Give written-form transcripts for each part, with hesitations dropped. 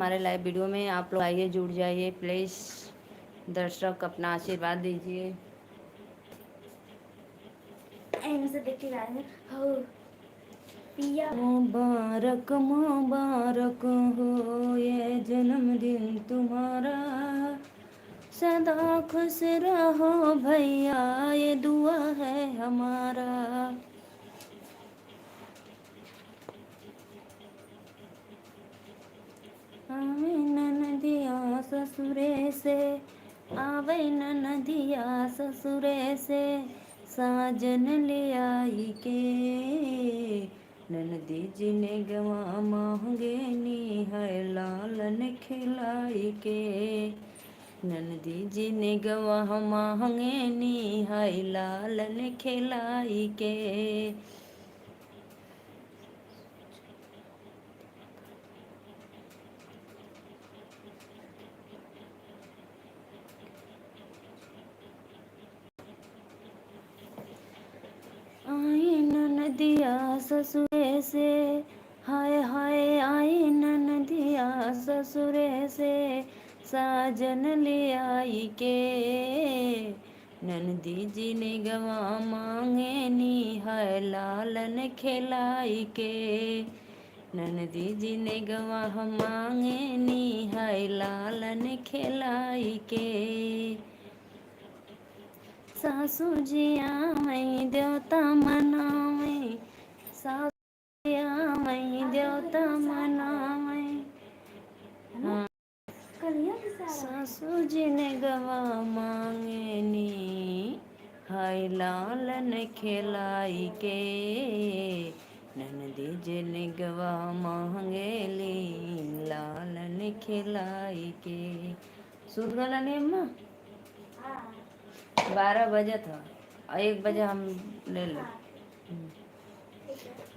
हमारे live video में आप लोग आइए, जुड़ जाइए प्लीज़। दर्शक अपना आशीर्वाद दीजिए। मुबारक मुबारक हो ये जन्मदिन तुम्हारा, सदा खुश रहो भैया, ये दुआ है हमारा। आवे नदिया ससुरे से, आवे नदिया ससुरे से, साजन ले आई के। ननदी जी ने गवा मांगे नी है लालन खिलाई के। ननदी जी ने गवा मांगे नी है लालन खिलाई के। आई नदिया ससुरे से, हाय हाय आई नदिया ससुरे से, साजन ले आई के। ननदी जी ने गवा मांगे नी है लालन खिलाई के। ननदी जी ने गवा मांगे नी है लालन खिलाई के। सासू जी आई देवता मनावे, सासू जी आई देवता मनावे। हाँ, सासू जी ने गवा मांगे नी हाय लालन खिलाई के। ननदी जी ने गवा मांगे ली लालन खिलाई के। सूत गला नहीं अम्मा, 12 बजे था, 1 बजे हम ले लें।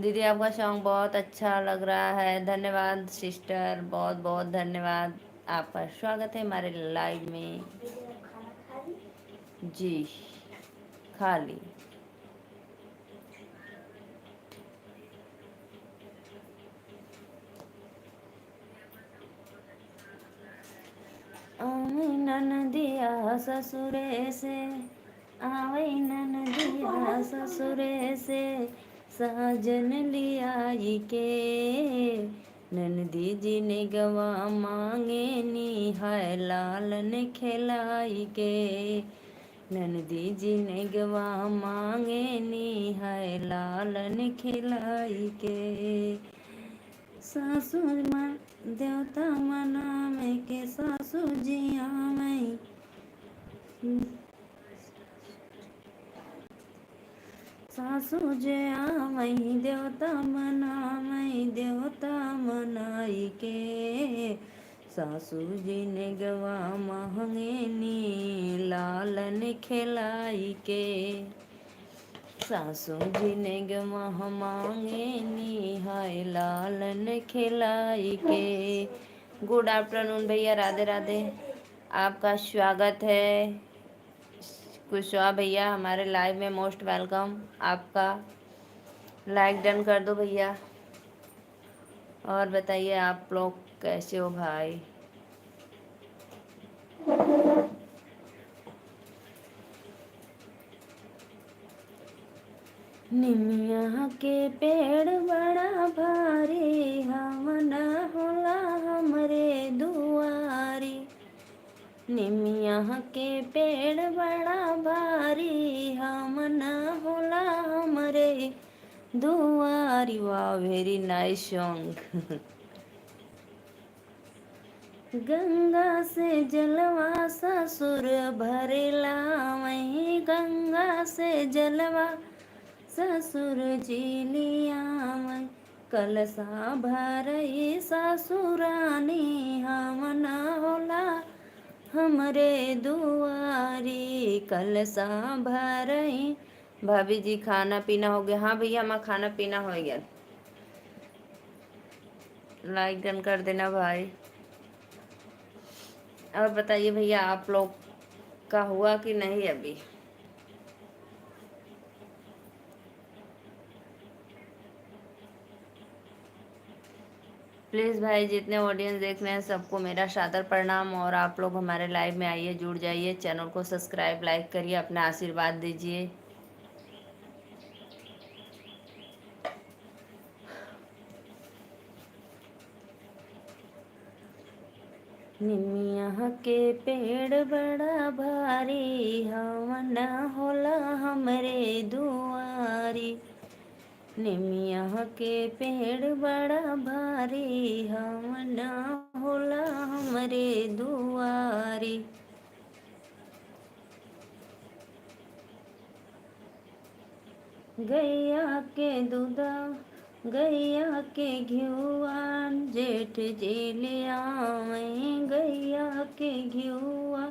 दीदी आपका सॉन्ग बहुत अच्छा लग रहा है, धन्यवाद सिस्टर, बहुत बहुत धन्यवाद। आपका स्वागत है हमारे लाइव में। जी खा ली। आवे नदिया ससुरे से, आवे नदिया ससुरे से, साजन लियाई के। ननदी जी ने गवा मांगे नी है लालन खिलाई के। ननदी जी ने गवा मांगे नी है लालन खिलाई के। सासू मन देवता मनावे के, सासू जी आवे, सासू जी आवे देवता मनावे, देवता मनाई के। सासू जी ने गवा मांगे नी लालन खिलाई के। सासू जी ने गवा मांगे नी हाय लालन खिलाई के। गुड आफ्टरनून भैया, राधे राधे, आपका स्वागत है। कुशवाहा भैया हमारे लाइव में मोस्ट वेलकम आपका। लाइक डन कर दो भैया। और बताइए आप लोग कैसे हो भाई। निमिया के पेड़ बड़ा भारी, हमन होला हमरे दुआरी। निमिया के पेड़ बड़ा भारी, हमन होला हमरे दुआरी। वाह, वेरी नाइस सॉन्ग। गंगा से जलवा ससुर भरेला, वहीं गंगा से जलवा ससुर जी लिया। कलसा भरई ससुरानी, हमन होला हमरे दुआरी। कलसा भरई। भाभी जी खाना पीना हो गया? हाँ भैया, हमारा खाना पीना हो गया। लाइक डन कर देना भाई। और बताइए भैया आप लोग का हुआ कि नहीं अभी? प्लीज़ भाई जितने ऑडियंस देख रहे हैं सबको मेरा सादर प्रणाम। और आप लोग हमारे लाइव में आइए, जुड़ जाइए, चैनल को सब्सक्राइब लाइक करिए, अपना आशीर्वाद दीजिए। निमिया के पेड़ बड़ा भारी हवन होला हमरे दुआरी। निमिया के पेड़ बड़ा भारी हवन होला हमरे दुआरी। गैया के दूधा गैया के घिउआन जेठ जी ले आवे। गैया के घिउआ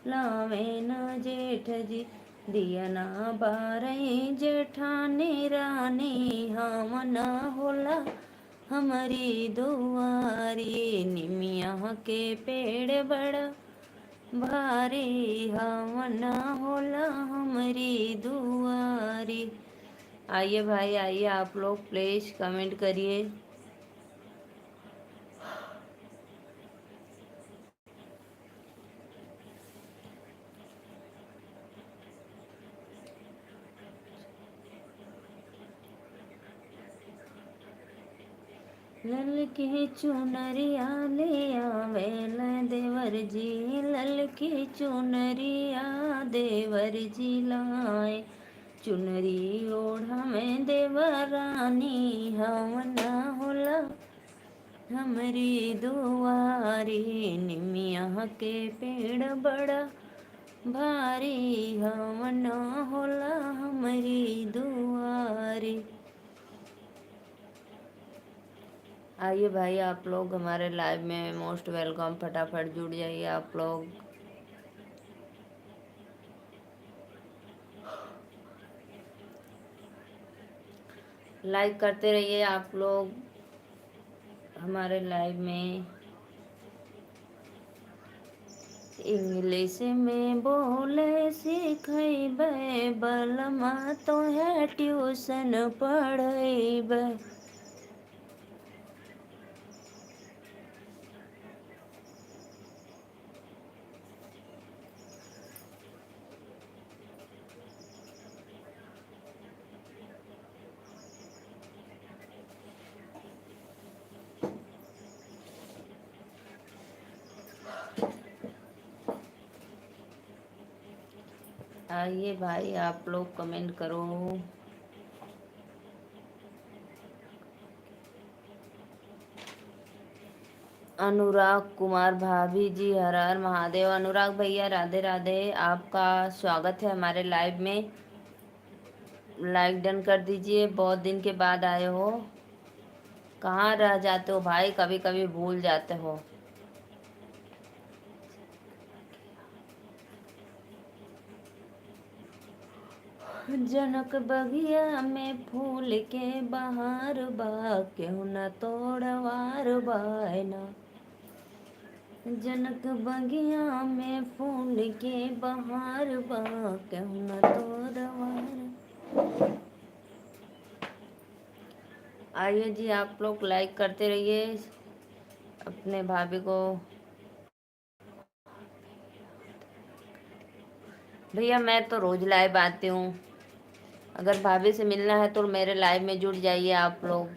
लावे न जेठ जी। दियना बारई जेठानी रानी हमन होला हमारी दुआरी। निमिया के पेड़ बड़ा भारी हमन होला हमारी दुआरी। आइए भाई आइए, आप लोग प्लीज कमेंट करिए। ललकी चुनरिया ले आवेल देवर जी। ललकी चुनरिया देवर जी लाए। चुनरी ओढ़ा में देवरानी हमना होला हमारी दुआरी। निमिया के पेड़ बड़ा भारी हमना होला हमारी दुआरी। आइए भाई आप लोग हमारे लाइव में मोस्ट वेलकम, फटाफट जुड़ जाइए आप लोग। लाइक करते रहिए आप लोग हमारे लाइव में। इंग्लिश में बोले सीखैबे बलमा तो है ट्यूशन पढ़ैबे। आइए भाई आप लोग कमेंट करो। अनुराग कुमार भाभी जी हर हर महादेव। अनुराग भैया राधे राधे, आपका स्वागत है हमारे लाइव में। लाइक डन कर दीजिए, बहुत दिन के बाद आए हो। कहाँ रह जाते हो भाई, कभी कभी भूल जाते हो। जनक बगिया में फूल के बहार बा, केहू न तोड़वार बायना। जनक बगिया में फूल के बहार बा, केहू न तोड़वार। आइए जी आप लोग लाइक करते रहिए अपने भाभी को। भैया मैं तो रोज लाइव आती हूँ, अगर भाभी से मिलना है तो मेरे लाइव में जुड़ जाइए आप लोग।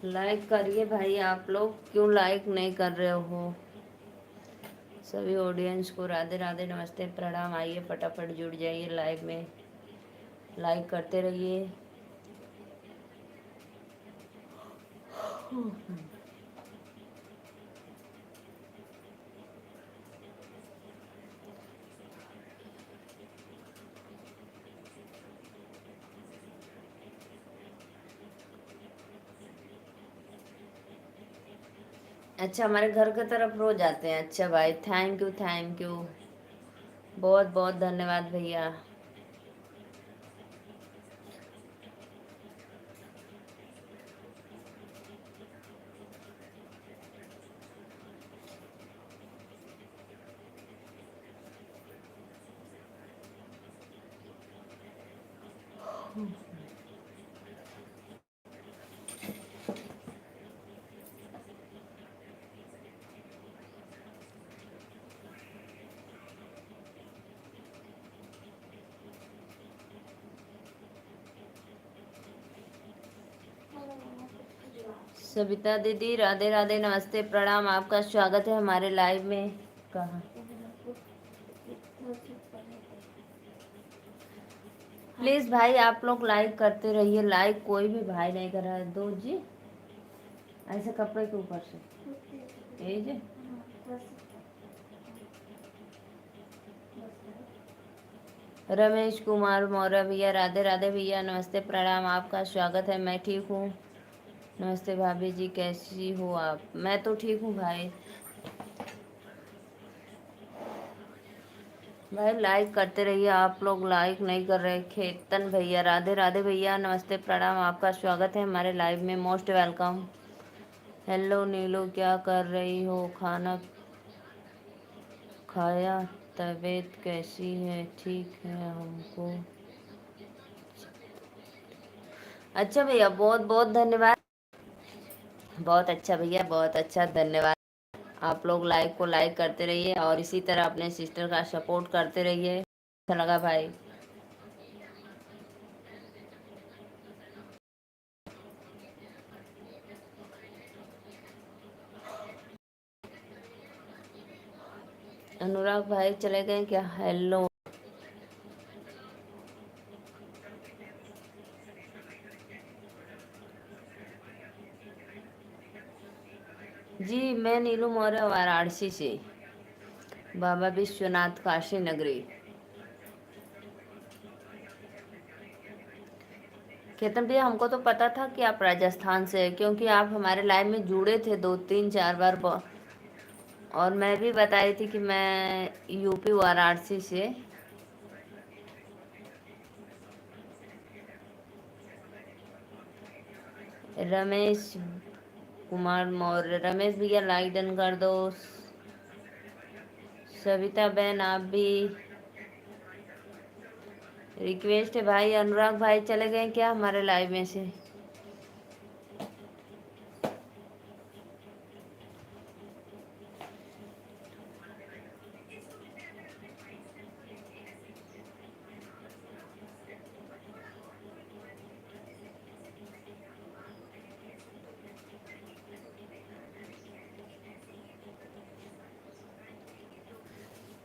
लाइक करिए भाई, आप लोग क्यों लाइक नहीं कर रहे हो। सभी ऑडियंस को राधे राधे, नमस्ते, प्रणाम। आइए फटाफट जुड़ जाइए लाइव में, लाइक करते रहिए। अच्छा, हमारे घर की तरफ रोज आते हैं। अच्छा भाई, थैंक यू थैंक यू, बहुत बहुत धन्यवाद भैया। सविता दीदी राधे राधे, नमस्ते प्रणाम, आपका स्वागत है हमारे लाइव में। कहाँ? प्लीज भाई आप लोग लाइक करते रहिए, लाइक कोई भी भाई नहीं कर रहा है। दो जी ऐसे कपड़े के ऊपर से ये जी। रमेश कुमार मौर्य भैया राधे राधे भैया, नमस्ते प्रणाम, आपका स्वागत है। मैं ठीक हूँ, नमस्ते भाभी जी, कैसी हो आप? मैं तो ठीक हूँ भाई। भाई लाइक करते रहिए, आप लोग लाइक नहीं कर रहे। खेतन भैया राधे राधे भैया, नमस्ते प्रणाम, आपका स्वागत है हमारे लाइव में, मोस्ट वेलकम। हेलो नीलू, क्या कर रही हो? खाना खाया? तबीयत कैसी है? ठीक है हमको। अच्छा भैया, बहुत बहुत धन्यवाद, बहुत अच्छा भैया, बहुत अच्छा, धन्यवाद। आप लोग लाइक को लाइक करते रहिए और इसी तरह अपने सिस्टर का सपोर्ट करते रहिए। अच्छा लगा भाई। अनुराग भाई चले गए क्या? हेलो जी, मैं नीलू मौर्य वाराणसी से, बाबा विश्वनाथ काशी नगरी। केतन भैया, हमको तो पता था कि आप राजस्थान से हैं, क्योंकि आप हमारे लाइव में जुड़े थे दो तीन चार बार और मैं भी बताई थी कि मैं यूपी वाराणसी से। रमेश कुमार मौर्य, रमेश भैया लाइक डन कर दो। सविता बहन आप भी, रिक्वेस्ट है भाई। अनुराग भाई चले गए क्या हमारे लाइव में से?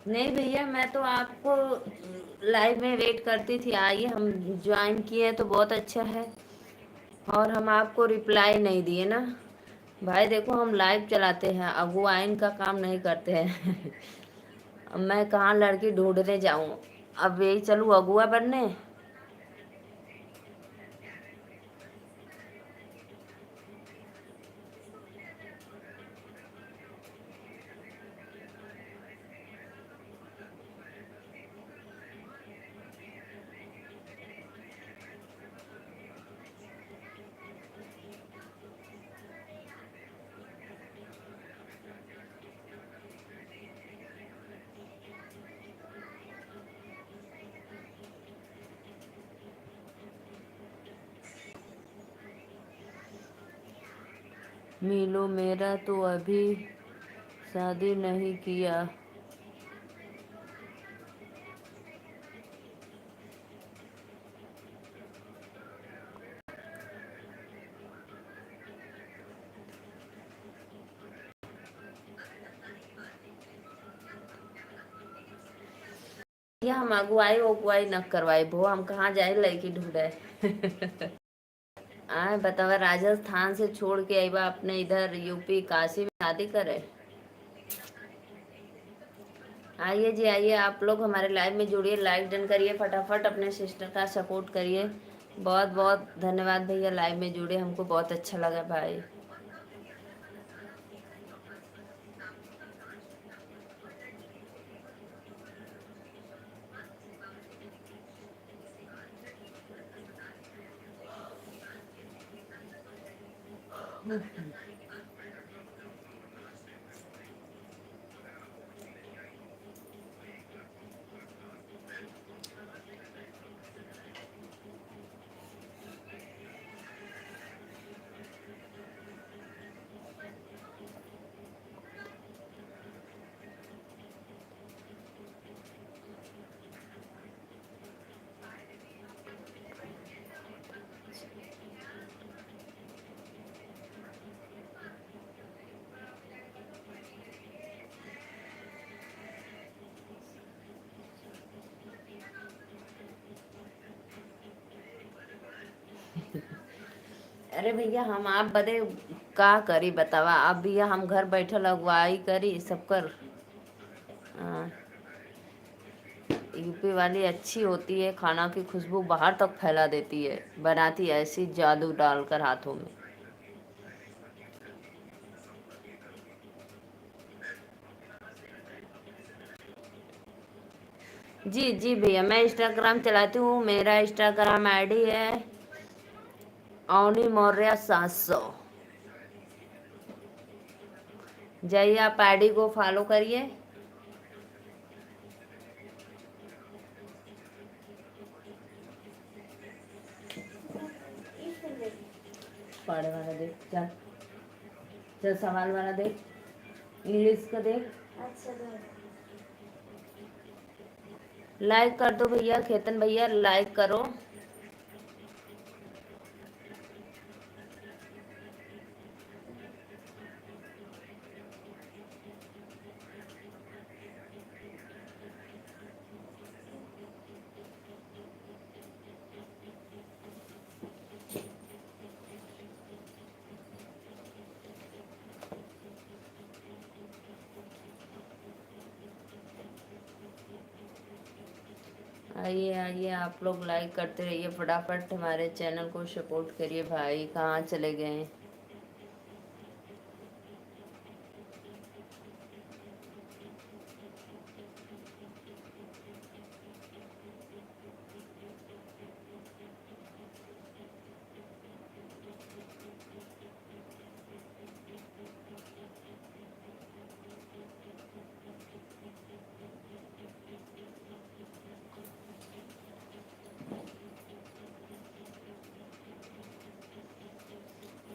नहीं भैया, मैं तो आपको लाइव में वेट करती थी, आइए, हम ज्वाइन किए तो बहुत अच्छा है। और हम आपको रिप्लाई नहीं दिए ना भाई। देखो, हम लाइव चलाते हैं, अगुवाइन का काम नहीं करते हैं। अब मैं कहाँ लड़की ढूंढने जाऊँ? अब यही चलूँ अगुआ बनने? मिलो, मेरा तो अभी शादी नहीं किया। या हम अगुवाई उगुवाई न करवाई भो, हम कहाँ जाए लड़की ढूंढे। मैं बतावा राजस्थान से छोड़ के आई बा अपने इधर यूपी काशी में शादी करे। आइए जी आइए, आप लोग हमारे लाइव में जुड़िए, लाइक डन करिए, फटाफट अपने सिस्टर का सपोर्ट करिए। बहुत बहुत धन्यवाद भैया, लाइव में जुड़े, हमको बहुत अच्छा लगा भाई। अरे भैया हम आप बदे का करी बतावा, आप भैया हम घर बैठल अगुवाई करी सब कर। हाँ, यूपी वाली अच्छी होती है, खाना की खुशबू बाहर तक फैला देती है, बनाती ऐसी जादू डालकर हाथों में। जी जी भैया, मैं इंस्टाग्राम चलाती हूँ, मेरा इंस्टाग्राम आईडी है अवनी मौर्य 700। जाइए आप आईडी को फॉलो करिए। पढ़े वाला देख, चल चल सवाल वाला देख, इंग्लिश का देख। लाइक कर दो भैया, खेतन भैया लाइक करो। आइए आइए, आप लोग लाइक करते रहिए, फटाफट हमारे चैनल को सपोर्ट करिए भाई। कहाँ चले गए?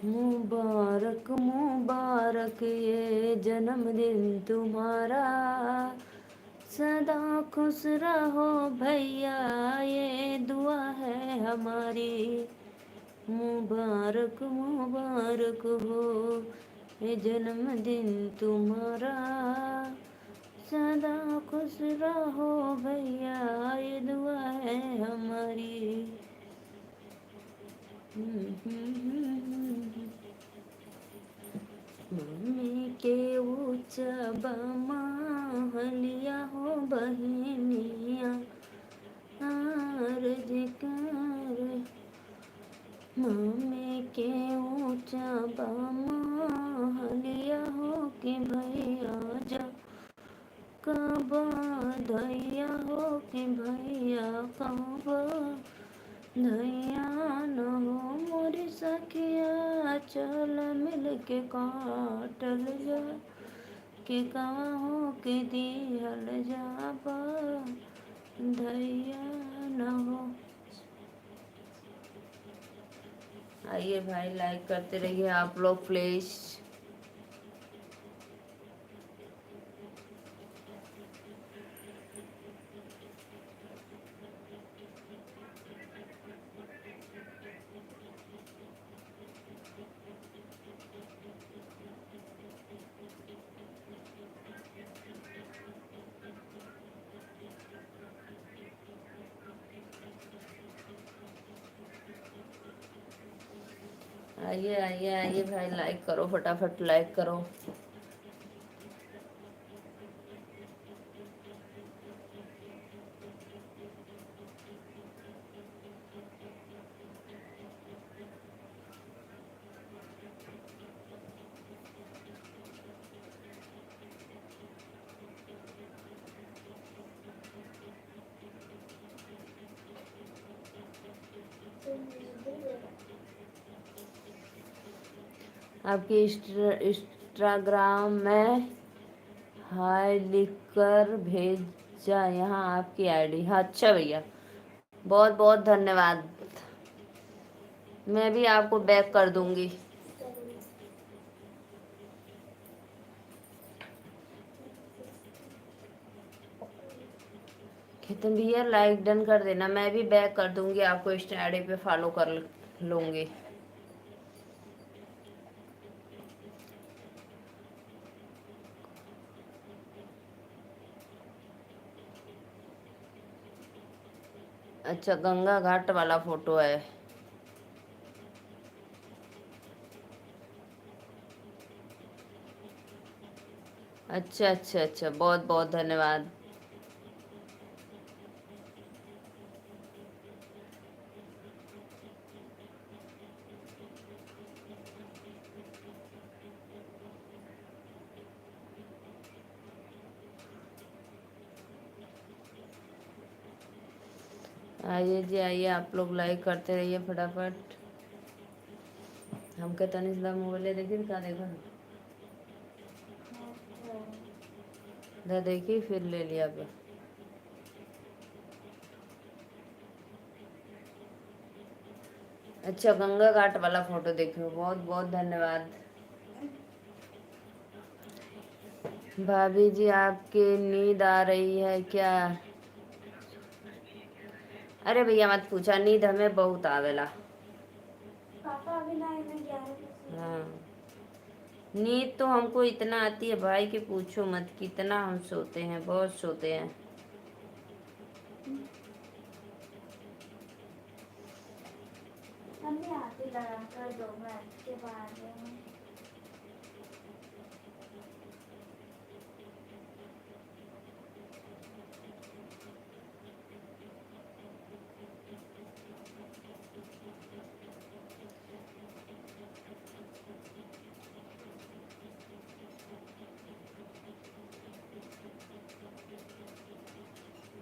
मुबारक मुबारक ये जन्मदिन तुम्हारा, सदा खुश रहो भैया ये दुआ है हमारी। मुबारक मुबारक हो ये जन्मदिन तुम्हारा, सदा खुश रहो भैया ये दुआ है हमारी। मम्मी के ऊंचा बमालिया हो बहनिया आरज कर, मम्मी के ऊंचा बमालिया हो कि भैया जा कब धैया हो कि भैया कब धैया न हो मोरी सखिया, चल मिल के काटल जा के कहाँ हो के दिहल जाबा धैया न हो। आइए भाई, लाइक करते रहिए आप लोग प्लीज। आइए आइए आइए भाई, लाइक करो, फटाफट लाइक करो। आपके इंस्टाग्राम में हाय लिख कर भेजा, यहाँ आपकी आईडी। हाँ अच्छा भैया, बहुत बहुत धन्यवाद। मैं भी आपको बैक कर दूंगी। खेतन भैया लाइक डन कर देना, मैं भी बैक कर दूंगी आपको, इंस्टा आईडी पे फॉलो कर लूंगी। अच्छा, गंगा घाट वाला फोटो है। अच्छा अच्छा अच्छा, बहुत बहुत धन्यवाद। आइए जी आइए, आप लोग लाइक करते रहिए फटाफट। हमके तनिष ला मोबाइल देखी का देखो ना, देखी फिर ले लिया पे। अच्छा, गंगा घाट वाला फोटो देखो, बहुत बहुत धन्यवाद। भाभी जी आपके नींद आ रही है क्या? अरे भैया मत पूछा, नींद हमें बहुत आवेला। पापा अभी हाँ, नींद तो हमको इतना आती है भाई कि पूछो मत, कितना हम सोते हैं, बहुत सोते हैं। आती लगा कर दो मिनट के बाद।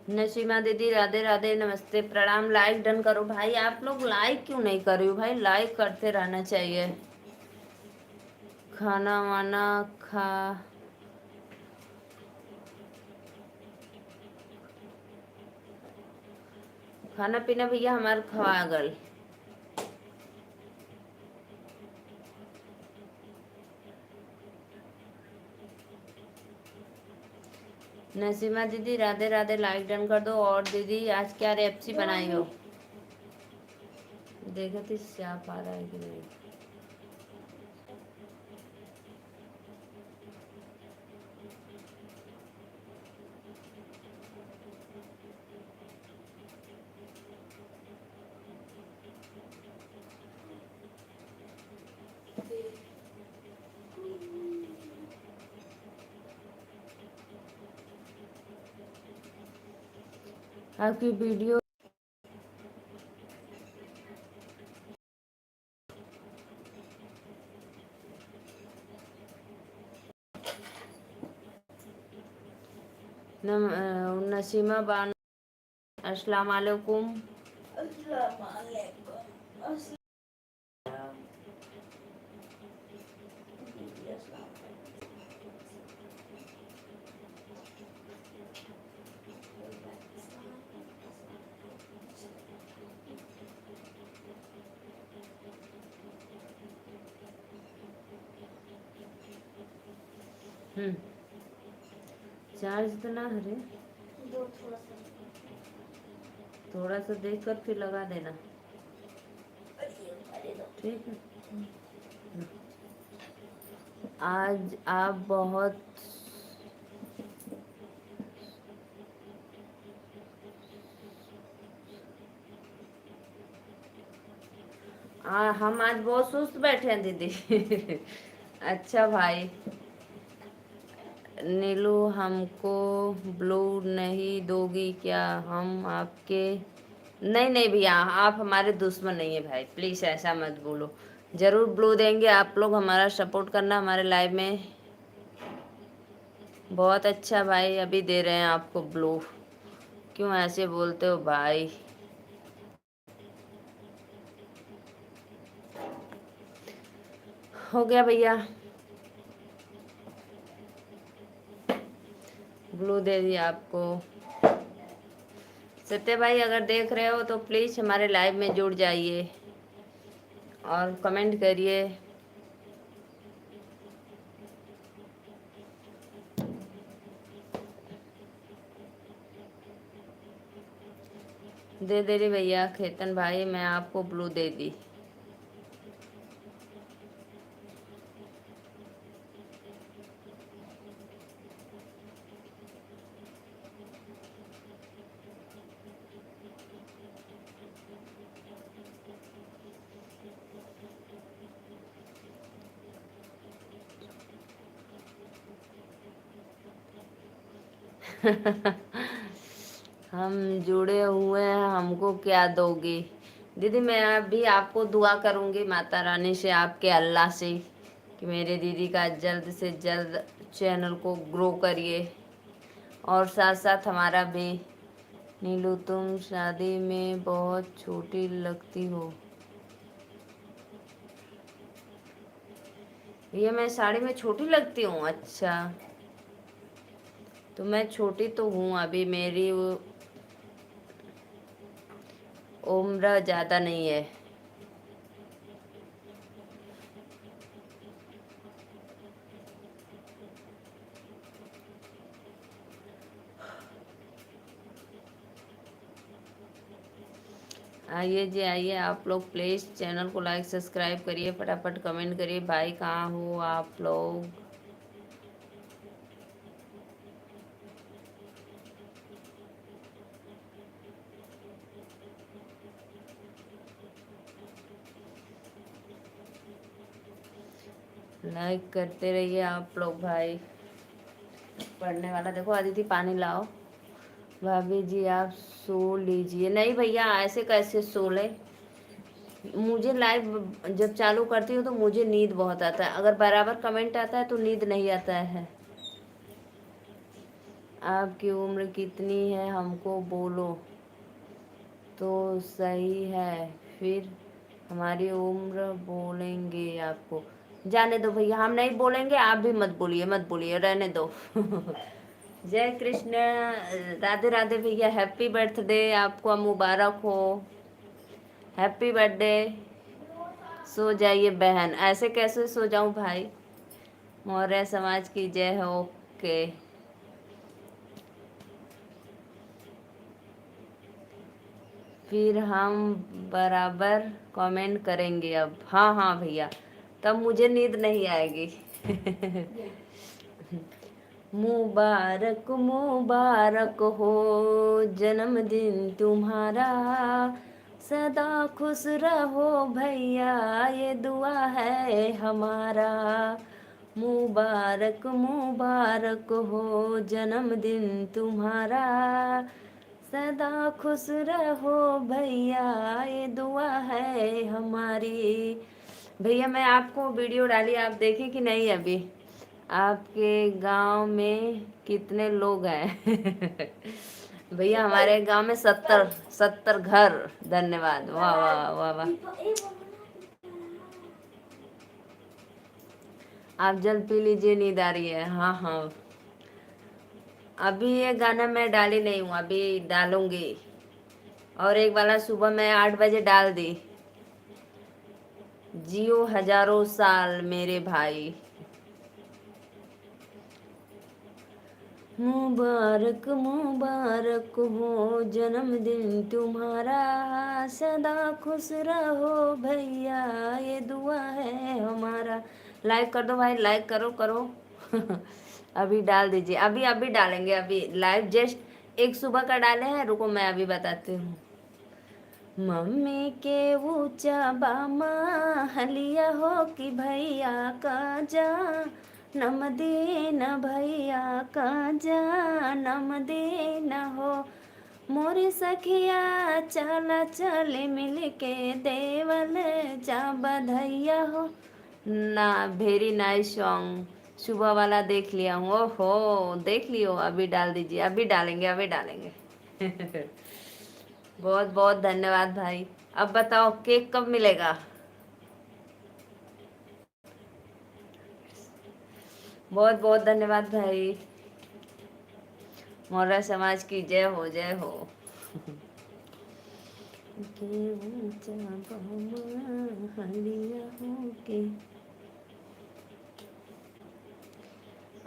नसीमा दीदी राधे राधे, नमस्ते, प्रणाम। लाइक डन करो भाई, आप लोग लाइक क्यों नहीं कर रहे हो भाई? लाइक करते रहना चाहिए। खाना वाना खा खाना पीना भैया हमारे खवा गल। नसीमा दीदी राधे राधे, लाइक डन कर दो। और दीदी आज क्या रेसिपी बनाई हो? देखो तो चाप आ रहा है कि नहीं। आपकी वीडियो नसीमा बानो, अस्सलाम वालेकुम। अस्सलाम वालेकुम। चार्ज तो ना हरे, थोड़ा सा देख कर फिर लगा देना, ठीक है। आज आप बहुत हाँ, हम आज बहुत सुस्त बैठे हैं दीदी। अच्छा भाई। नीलू, हमको ब्लू नहीं दोगी क्या? हम आपके नहीं नहीं भैया, आप हमारे दुश्मन नहीं है भाई, प्लीज़ ऐसा मत बोलो। ज़रूर ब्लू देंगे, आप लोग हमारा सपोर्ट करना हमारे लाइव में। बहुत अच्छा भाई, अभी दे रहे हैं आपको ब्लू। क्यों ऐसे बोलते हो भाई? हो गया भैया, ब्लू दे दिया आपको। सत्य भाई, अगर देख रहे हो तो प्लीज़ हमारे लाइव में जुड़ जाइए और कमेंट करिए। दे दे रही भैया खेतन भाई, मैं आपको ब्लू दे दी। हम जुड़े हुए हैं, हमको क्या दोगे? दीदी मैं अभी आपको दुआ करूंगी माता रानी से, आपके अल्लाह से, कि मेरे दीदी का जल्द से जल्द चैनल को ग्रो करिए, और साथ साथ हमारा भी। नीलू, तुम शादी में बहुत छोटी लगती हो। ये मैं साड़ी में छोटी लगती हूँ? अच्छा, तो मैं छोटी तो हूँ, अभी मेरी उम्र ज़्यादा नहीं है। आइए जी आइए, आप लोग प्लीज़ चैनल को लाइक सब्सक्राइब करिए, फटाफट कमेंट करिए। भाई कहाँ हो आप लोग? लाइक करते रहिए आप लोग भाई। पढ़ने वाला देखो, अदिति पानी लाओ। भाभी जी आप सो लीजिए। नहीं भैया, ऐसे कैसे सो ले? मुझे लाइव जब चालू करती हूँ तो मुझे नींद बहुत आता है, अगर बराबर कमेंट आता है तो नींद नहीं आता है। आपकी उम्र कितनी है हमको बोलो तो सही है, फिर हमारी उम्र बोलेंगे आपको। जाने दो भैया, हम नहीं बोलेंगे, आप भी मत बोलिए, मत बोलिए, रहने दो। जय कृष्ण, राधे राधे भैया, हैप्पी बर्थडे आपको मुबारक हो, हैप्पी बर्थडे। सो जाइए बहन, ऐसे कैसे सो जाऊं भाई? मौर्य समाज की जय हो। ओके, फिर हम बराबर कमेंट करेंगे अब। हाँ हाँ भैया, तब मुझे नींद नहीं आएगी। मुबारक मुबारक हो जन्मदिन तुम्हारा, सदा खुश रहो भैया, ये दुआ है हमारा। मुबारक मुबारक हो जन्मदिन तुम्हारा, सदा खुश रहो भैया, ये दुआ है हमारी। भैया मैं आपको वीडियो डाली, आप देखे कि नहीं अभी? आपके गांव में कितने लोग हैं? भैया हमारे गांव में 70 घर। धन्यवाद, वाह वाह वाह वाह। आप जल पी लीजिए, नींद आ रही है। हाँ हाँ, अभी ये गाना मैं डाली नहीं हूँ, अभी डालूंगी। और एक वाला सुबह मैं 8 बजे डाल दी। जियो हजारों साल मेरे भाई। मुबारक मुबारक हो जन्मदिन तुम्हारा, सदा खुश रहो भैया, ये दुआ है हमारा। लाइक कर दो भाई, लाइक करो करो। अभी डाल दीजिए, अभी अभी डालेंगे, अभी लाइव जस्ट एक सुबह का डाले हैं। रुको मैं अभी बताती हूँ। मम्मी के ऊंचा बामा हलिया हो कि भैया का जा नम दे न भैया का जा नम दे न हो मोरी सखिया चला चले मिल के देवल जा बधैया हो ना। Very nice song. सुबह वाला देख लिया हूँ। ओहो देख लियो, अभी डाल दीजिए, अभी डालेंगे, अभी डालेंगे। बहुत बहुत धन्यवाद भाई। अब बताओ केक कब मिलेगा? बहुत बहुत धन्यवाद भाई। मोरा समाज की जय हो, जय हो।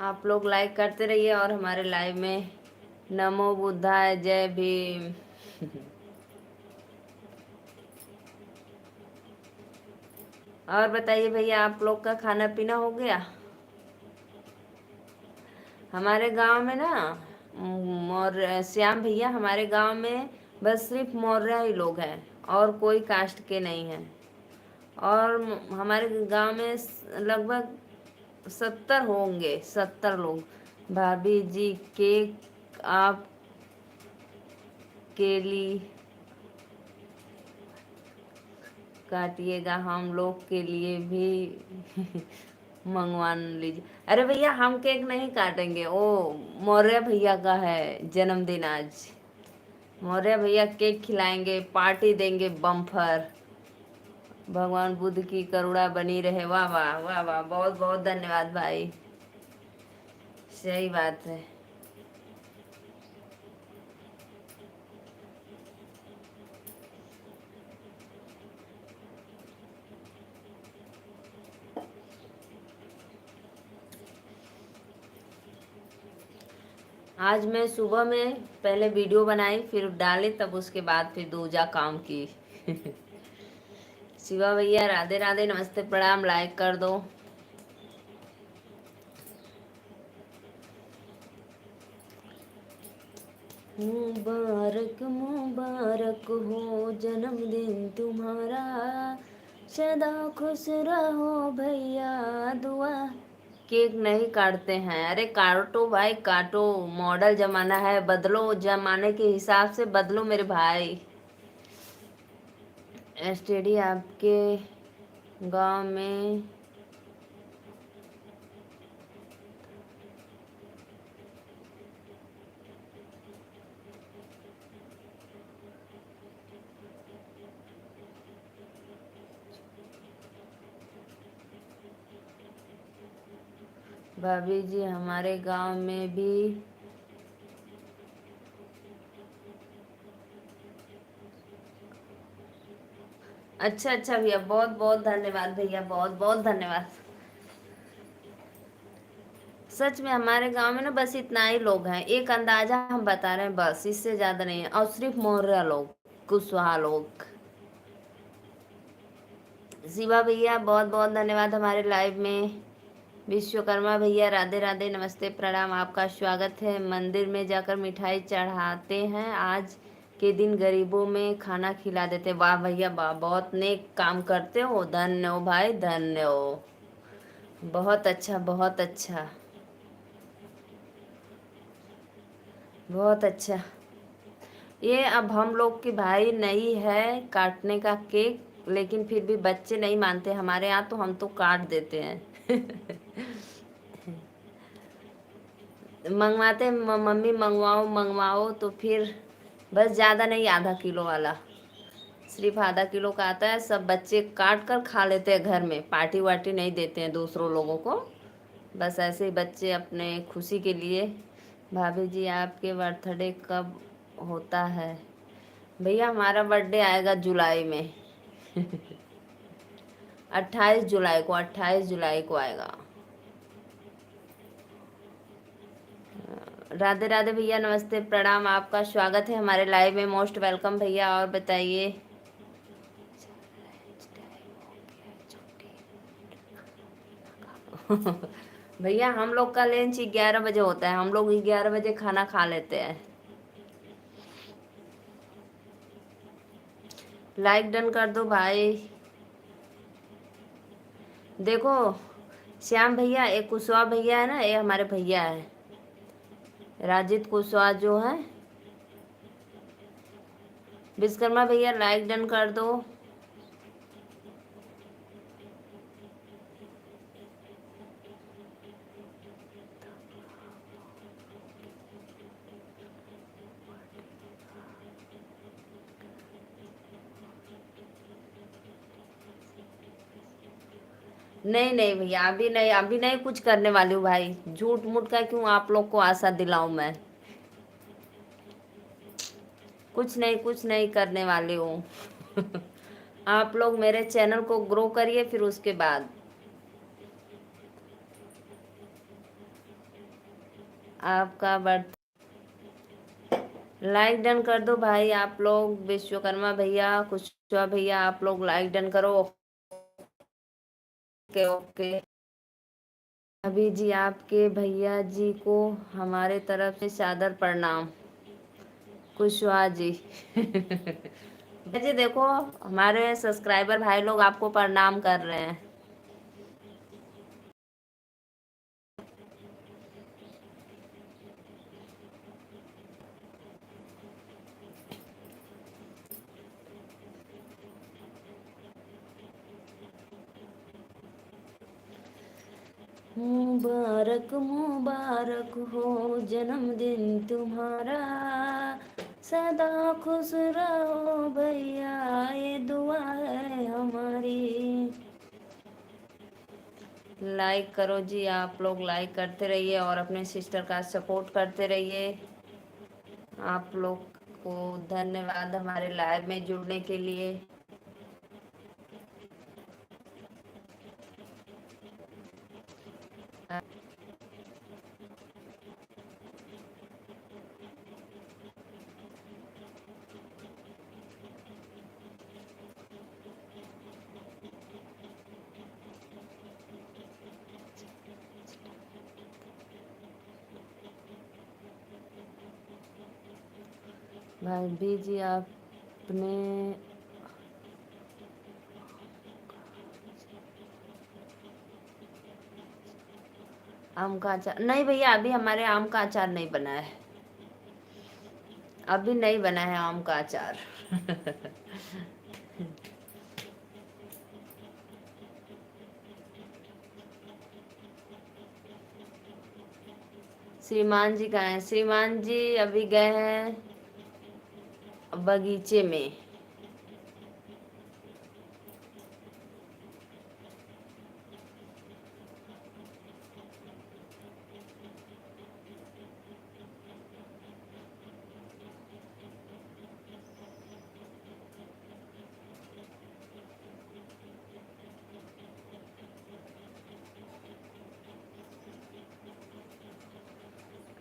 आप लोग लाइक करते रहिए और हमारे लाइव में नमो बुद्धाय, जय भीम। और बताइए भैया, आप लोग का खाना पीना हो गया? हमारे गांव में ना और श्याम भैया, हमारे गांव में बस सिर्फ मौर्य ही लोग हैं और कोई कास्ट के नहीं हैं। और हमारे गांव में लगभग 70 होंगे, 70 लोग। भाभी जी केक आप के लिए काटिएगा, हम लोग के लिए भी मंगवा लीजिए। अरे भैया हम केक नहीं काटेंगे, ओ मौर्य भैया का है जन्मदिन आज। मौर्य भैया केक खिलाएंगे, पार्टी देंगे बम्फर। भगवान बुद्ध की करुणा बनी रहे। वाह वाह वाह वाह, बहुत बहुत धन्यवाद भाई। सही बात है। आज मैं सुबह में पहले वीडियो बनाई, फिर डाली, तब उसके बाद फिर दूजा काम की। शिवा भैया राधे राधे, नमस्ते प्रणाम, लाइक कर दो। मुबारक मुबारक हो जन्मदिन तुम्हारा, सदा खुश रहो भैया, दुआ। केक नहीं काटते हैं? अरे काटो भाई काटो, मॉडल जमाना है, बदलो, जमाने के हिसाब से बदलो मेरे भाई। एसटीडी आपके गांव में भाभी जी हमारे गांव में भी अच्छा अच्छा भैया, बहुत बहुत धन्यवाद भैया, बहुत बहुत धन्यवाद। सच में हमारे गांव में ना बस इतना ही लोग हैं, एक अंदाजा हम बता रहे हैं, बस इससे ज्यादा नहीं है। और सिर्फ मौर्य लोग, कुशवाहा लोग। शिवा भैया बहुत बहुत धन्यवाद हमारे लाइव में। विश्वकर्मा भैया राधे राधे, नमस्ते प्रणाम, आपका स्वागत है। मंदिर में जाकर मिठाई चढ़ाते हैं, आज के दिन गरीबों में खाना खिला देते। वाह भैया वाह, बहुत नेक काम करते हो, धन्य हो भाई, धन्य हो। बहुत अच्छा बहुत अच्छा बहुत अच्छा। ये अब हम लोग की भाई नहीं है काटने का केक, लेकिन फिर भी बच्चे नहीं मानते हमारे यहाँ, तो हम तो काट देते हैं। मंगवाते हैं, मम्मी मंगवाओ मंगवाओ, तो फिर बस ज़्यादा नहीं, आधा किलो वाला, सिर्फ आधा किलो का आता है। सब बच्चे काट कर खा लेते हैं घर में, पार्टी वार्टी नहीं देते हैं दूसरों लोगों को, बस ऐसे ही बच्चे अपने खुशी के लिए। भाभी जी आपके बर्थडे कब होता है? भैया हमारा बर्थडे आएगा जुलाई में। 28 जुलाई को, 28 जुलाई को आएगा। राधे राधे भैया, नमस्ते प्रणाम, आपका स्वागत है हमारे लाइव में, मोस्ट वेलकम भैया। और बताइए। भैया हम लोग का लंच 11 बजे होता है, हम लोग 11 बजे खाना खा लेते हैं। लाइक डन कर दो भाई। देखो श्याम भैया, एक कुशवाहा भैया है ना, ये हमारे भैया है राजित कुशवाहा जो है। विश्वकर्मा भैया लाइक डन कर दो। नहीं नहीं भैया, अभी नहीं कुछ करने वाली हूँ भाई। झूठ मूठ का क्यों आप लोग को आशा दिलाऊं मैं। कुछ नहीं करने वाली हूँ। आप लोग मेरे चैनल को ग्रो करिए, फिर उसके बाद आपका बर्थ। लाइक डन कर दो भाई आप लोग। विश्वकर्मा भैया, कुशवाहा भैया, आप लोग लाइक डन करो। Okay okay. अभी जी आपके भैया जी को हमारे तरफ से सादर प्रणाम। कुशवाहा जी। जी देखो, हमारे सब्सक्राइबर भाई लोग आपको प्रणाम कर रहे हैं। मुबारक मुबारक हो जन्मदिन तुम्हारा, सदा खुश रहो भैया, ये दुआ है हमारी। लाइक करो जी, आप लोग लाइक करते रहिए और अपने सिस्टर का सपोर्ट करते रहिए। आप लोग को धन्यवाद हमारे लाइव में जुड़ने के लिए। भाभी जी आपने आम का अचार नहीं भैया, अभी हमारे आम का अचार नहीं बना है। अभी नहीं बना है आम का अचार। श्रीमान जी कहाँ हैं? श्रीमान जी अभी गए हैं बगीचे में।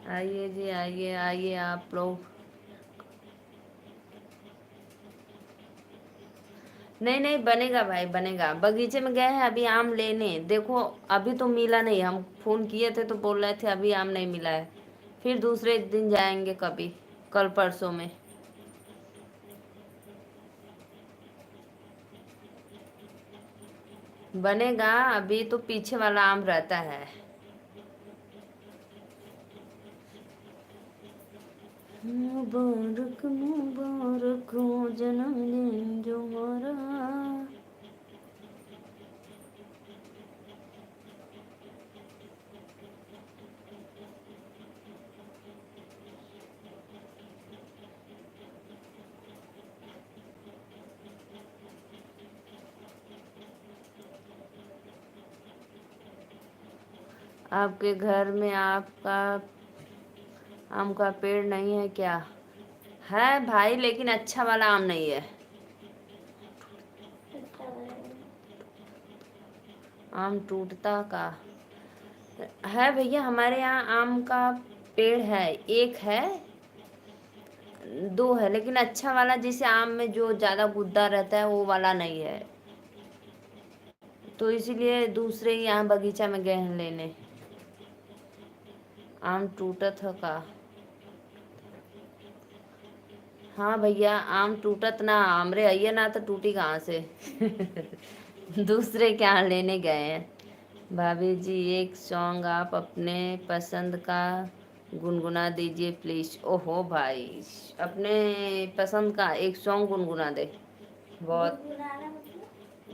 आइए जी, आइए आइए आप लोग। नहीं नहीं बनेगा भाई, बनेगा। बगीचे में गए हैं अभी आम लेने। देखो अभी तो मिला नहीं, हम फोन किए थे तो बोल रहे थे अभी आम नहीं मिला है। फिर दूसरे दिन जाएंगे कभी, कल परसों में। बनेगा, अभी तो पीछे वाला आम रहता है। मुबारक मुबारक हो जन्मदिन जो हमारा। आपके घर में आपका आम का पेड़ नहीं है क्या? है भाई, लेकिन अच्छा वाला आम नहीं है। आम टूटता का है भैया, हमारे यहाँ आम का पेड़ है, एक है, दो है, लेकिन अच्छा वाला जिसे आम में जो ज्यादा गुद्दा रहता है वो वाला नहीं है। तो इसीलिए दूसरे ही यहाँ बगीचा में गए हैं लेने। आम टूटत ह का? हाँ भैया, आम टूटत ना, हमरे आइए ना तो टूटी कहाँ से। दूसरे क्या लेने गए हैं। भाभी जी एक सॉन्ग आप अपने पसंद का गुनगुना दीजिए प्लीज। ओहो भाई, अपने पसंद का एक सॉन्ग गुनगुना दे। बहुत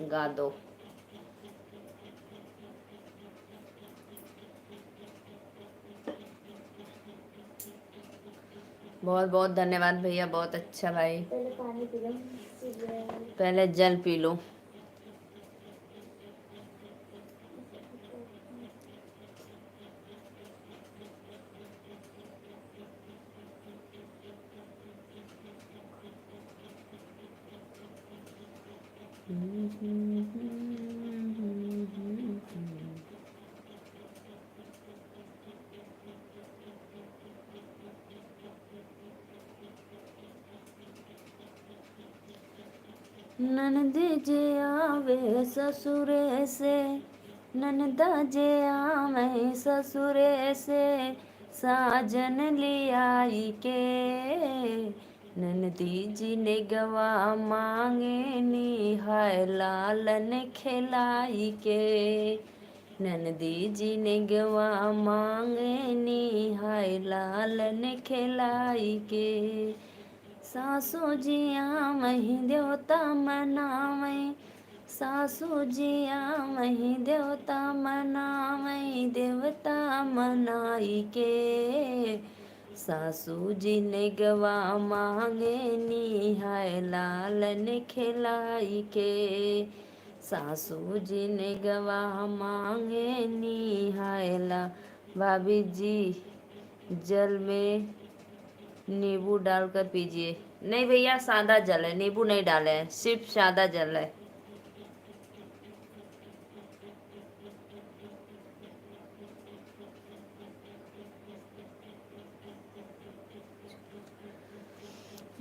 गा दो। बहुत बहुत धन्यवाद भैया, बहुत अच्छा भाई। पहले पानी पी लो, पहले जल पी लो। ननदी जे आवे ससुरे से, ननदा जे आवे ससुरे से, साजन लियाई के। ननदी जी ने गवा मांगे नी, हाय लालन खिलाई के। ननदी जी ने गवा मांगे नी, हाय लालन खिलाई के। सासू जिया मही देवता मनावई, सासू जिया मही देवता मनावई, देवता मनाई के। सासू जी ने गवा मांगे नी, हाय लालन खिलाई के। सासू जी ने गवा मांगे नी, हाय ला। भाभी जी जल में नींबू डालकर पीजिए। नहीं भैया, सादा जल है, नींबू नहीं डाले हैं, सिर्फ सादा जल है।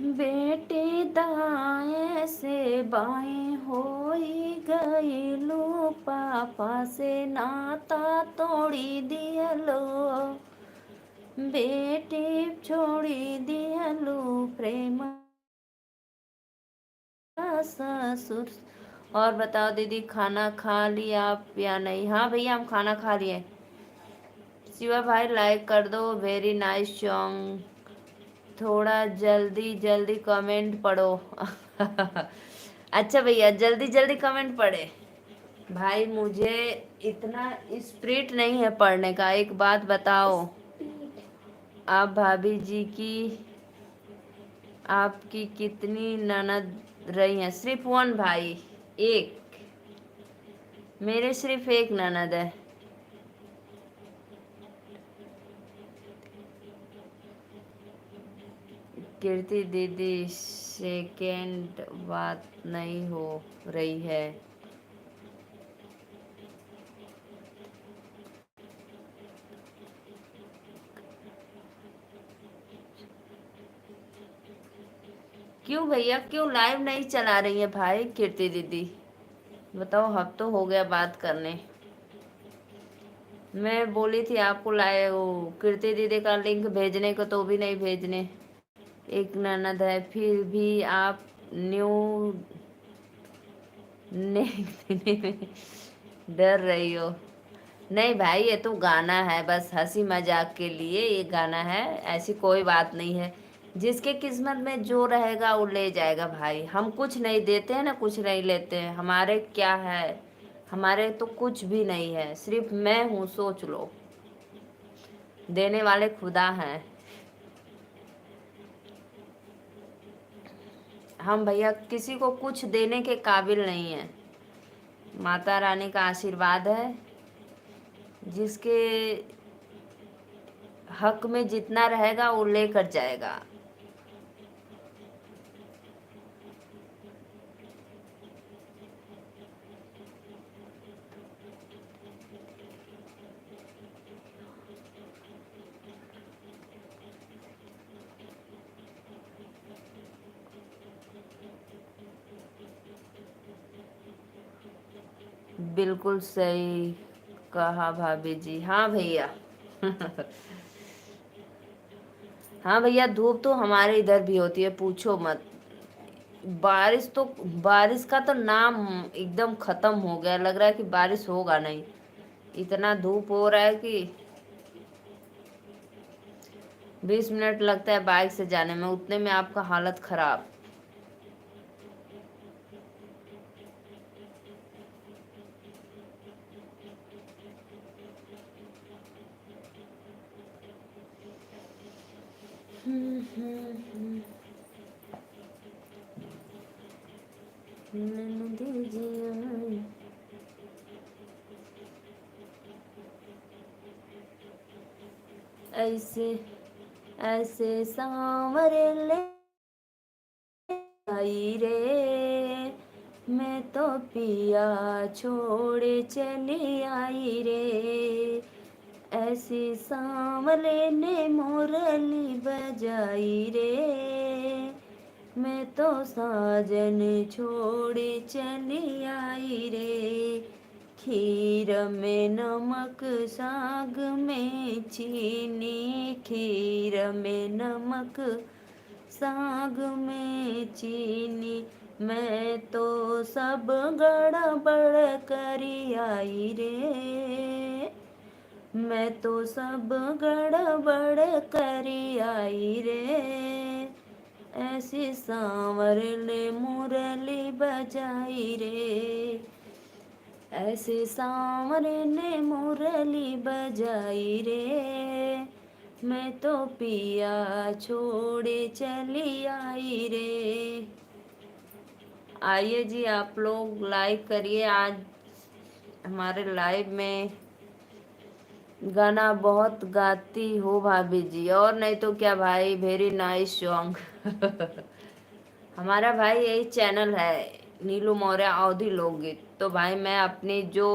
बेटे दाएं से बाएं होई गईलू, पापा से नाता तोड़ी दियलो। बेटे छोड़ी दियलो प्रेम ससुर। और बताओ दीदी, खाना खा लिया आप या नहीं। हाँ भैया, हम खाना खा लिए। शिवा भाई लाइक कर दो, वेरी नाइस सॉन्ग। थोड़ा जल्दी जल्दी कमेंट पढ़ो। अच्छा भैया, जल्दी जल्दी कमेंट पढ़े। भाई मुझे इतना स्पिरिट नहीं है पढ़ने का। एक बात बताओ, आप भाभी जी की, आपकी कितनी ननद रही हैं। सिर्फ वन भाई, एक। मेरे सिर्फ एक ननद है। कीर्ति दीदी सेकेंड बात नहीं हो रही है। क्यों भैया, क्यों लाइव नहीं चला रही है भाई कीर्ति दीदी। बताओ, हफ्ता तो हो गया बात करने। मैं बोली थी आपको लाए वो कीर्ति दीदी का लिंक भेजने को, तो भी नहीं भेजने। एक ननद है, फिर भी आप न्यू देखने में डर रही हो। नहीं भाई, ये तो गाना है, बस हंसी मजाक के लिए ये गाना है, ऐसी कोई बात नहीं है। जिसके किस्मत में जो रहेगा वो ले जाएगा भाई। हम कुछ नहीं देते हैं ना, कुछ नहीं लेते हैं। हमारे क्या है, हमारे तो कुछ भी नहीं है, सिर्फ मैं हूँ, सोच लो। देने वाले खुदा हैं। हम भैया किसी को कुछ देने के काबिल नहीं है। माता रानी का आशीर्वाद है, जिसके हक में जितना रहेगा वो लेकर जाएगा। बिल्कुल सही कहा भाभी जी। हाँ भैया। हाँ भैया, धूप तो हमारे इधर भी होती है, पूछो मत। बारिश तो, बारिश का तो नाम एकदम खत्म हो गया, लग रहा है कि बारिश होगा नहीं। इतना धूप हो रहा है कि 20 मिनट लगता है बाइक से जाने में, उतने में आपका हालत खराब। ऐसे ऐसे सांवरे ले आई रे, मैं तो पिया छोड़े चली आई रे। ऐसी सांवले ने मुरली बजाई रे, मैं तो साजन छोड़े चली आई रे। खीर में नमक, साग में चीनी, खीर में नमक, साग में चीनी, मैं तो सब गड़बड़ करी आई रे। मैं तो सब गड़बड़ करी आई रे। ऐसी सांवर ने मुरली बजाई रे, ऐसे सांवर ने मुरली बजाई रे, मैं तो पिया छोड़े चली आई रे। आइए जी, आप लोग लाइक करिए। आज हमारे लाइव में गाना बहुत गाती हो भाभी जी, और नहीं तो क्या भाई, वेरी नाइस सॉन्ग। हमारा भाई यही चैनल है, नीलू मौर्य अवधी लोकगीत। तो भाई मैं अपनी जो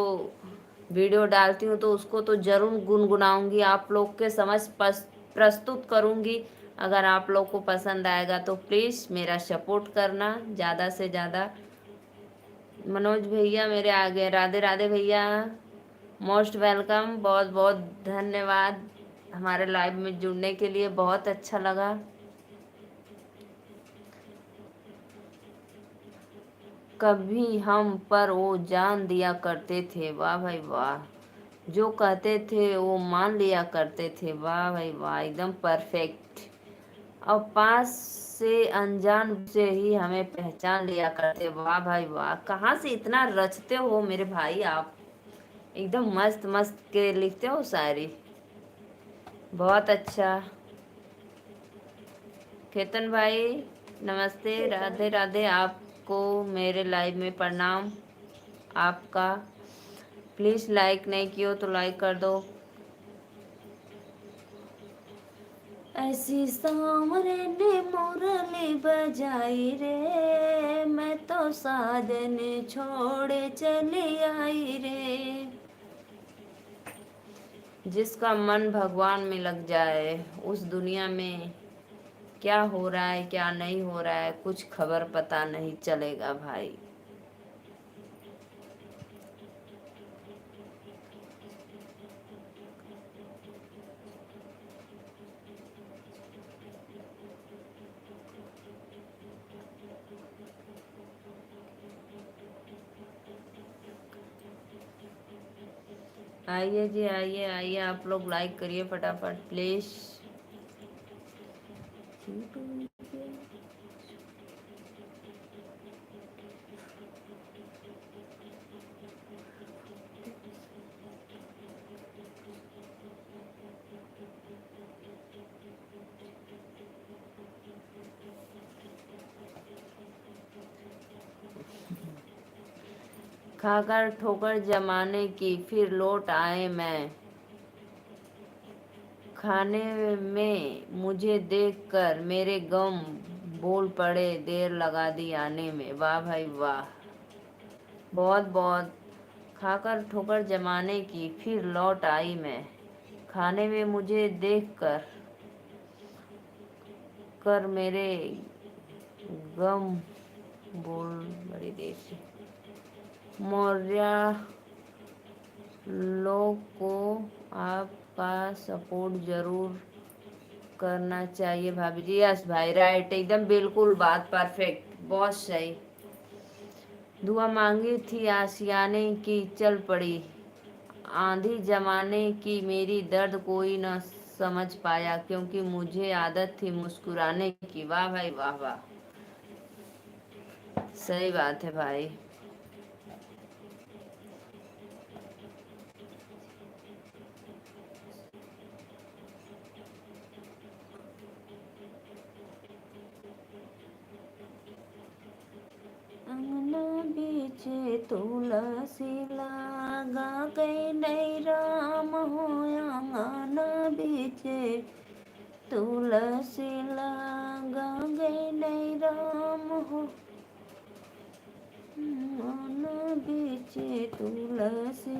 वीडियो डालती हूँ तो उसको तो जरूर गुनगुनाऊंगी, आप लोग के समझ प्रस्तुत करूंगी। अगर आप लोग को पसंद आएगा तो प्लीज़ मेरा सपोर्ट करना ज़्यादा से ज़्यादा। मनोज भैया मेरे आगे, राधे राधे भैया, मोस्ट वेलकम, बहुत बहुत धन्यवाद हमारे लाइव में जुड़ने के लिए, बहुत अच्छा लगा। कभी हम पर वो जान दिया करते थे, वाह भाई वाह। जो कहते थे वो मान लिया करते थे, वाह भाई वाह, एकदम परफेक्ट। और पास से अनजान से ही हमें पहचान लिया करते, वाह भाई वाह। कहाँ से इतना रचते हो मेरे भाई आप, एकदम मस्त मस्त के लिखते हो शायरी, बहुत अच्छा। केतन भाई नमस्ते, राधे राधे, आपको मेरे लाइव में प्रणाम। आपका प्लीज़ लाइक नहीं किया तो लाइक कर दो। ऐसी सांवरे ने मुरली बजाई रे, मैं तो साजन छोड़े चली आई रे। जिसका मन भगवान में लग जाए, उस दुनिया में क्या हो रहा है क्या नहीं हो रहा है कुछ खबर पता नहीं चलेगा भाई। आइए जी, आइए आइए, आप लोग लाइक करिए फटाफट प्लीज़। खाकर ठोकर जमाने की फिर लौट आए मैं, खाने में मुझे देखकर मेरे गम बोल पड़े देर लगा दी आने में, वाह भाई वाह, बहुत बहुत। खाकर ठोकर जमाने की फिर लौट आई मैं, खाने में मुझे देख कर कर मेरे गम बोल बड़ी देर से। मौर्य लोग को आपका सपोर्ट ज़रूर करना चाहिए भाभी जी। यस भाई, राइट, एकदम बिल्कुल बात परफेक्ट, बहुत सही। दुआ मांगी थी आशियाने की, चल पड़ी आंधी जमाने की, मेरी दर्द कोई न समझ पाया, क्योंकि मुझे आदत थी मुस्कुराने की। वाह भाई वाह वाह, सही बात है भाई। अंगना बीचे तुलसी लागा गई नहीं राम हो, अंगना बीचे तुलसी लागा गई नहीं राम हो, अंगना बीचे तुलसी